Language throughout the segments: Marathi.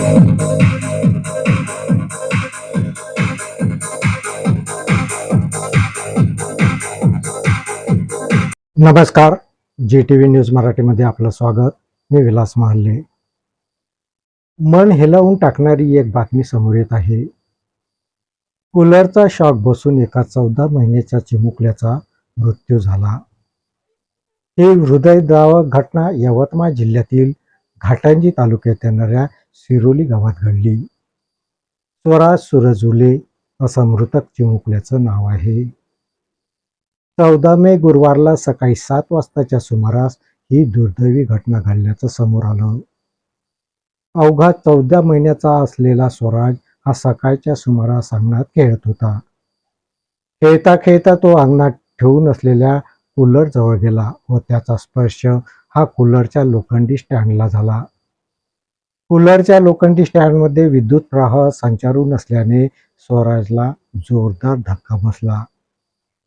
नमस्कार, GTV न्यूज मराठीमध्ये आपलं स्वागत. मी विलास महाले. मन हेलावून टाकणारी एक बातमी समोर येत आहे. कूलरचा शॉक बसून एका 14 महिन्याच्या चिमुकल्याचा मृत्यू झाला. ही हृदयद्रावक घटना यवतमाळ जिल्ह्यातील घाटंजी तालुक्यात येणाऱ्या सिरोली गावात घडली. स्वराज सूरज उले असं मृतक चिमुकल्याचं नाव आहे. 14 मे गुरुवारला सकाळी 7 वाजताच्या सुमारास ही दुर्दैवी घटना घडल्याचं समोर आलं. अवघा 14 महिन्याचा असलेला स्वराज हा सकाळच्या सुमारास अंगणात खेळत होता. खेळता खेळता तो अंगणात ठेवून असलेल्या कूलर जवळ गेला व त्याचा स्पर्श हा कूलरच्या लोखंडी स्टँडला झाला. कूलरच्या लोखंडी स्टँडमध्ये विद्युत प्रवाह संचारू नसल्याने स्वराजला जोरदार धक्का बसला.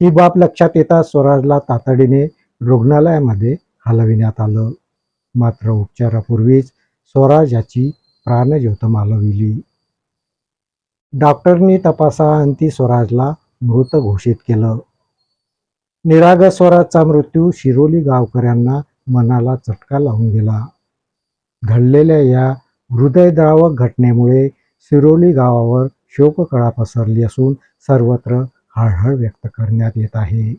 ही बाब लक्षात येता स्वराजला तातडीने रुग्णालयामध्ये हलविण्यात आलं. मात्र उपचारापूर्वीच स्वराज याची प्राणज्योत मालविली. डॉक्टरनी तपासाअंती स्वराजला मृत घोषित केलं. निरागस स्वराजचा मृत्यू शिरोली गावकऱ्यांना मनाला चटका लावून गेला. घडलेल्या या हृदयद्रावक घटनेमुळे सिरोली गावावर शोककळा पसरली असून सर्वत्र हळहळ व्यक्त करण्यात येत आहे.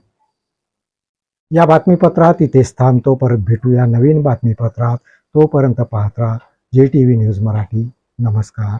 या बातमीपत्रात इथेच थांबतो. परत भेटूया नवीन बातमीपत्रात. तोपर्यंत पाहत राहा GTV न्यूज मराठी. नमस्कार.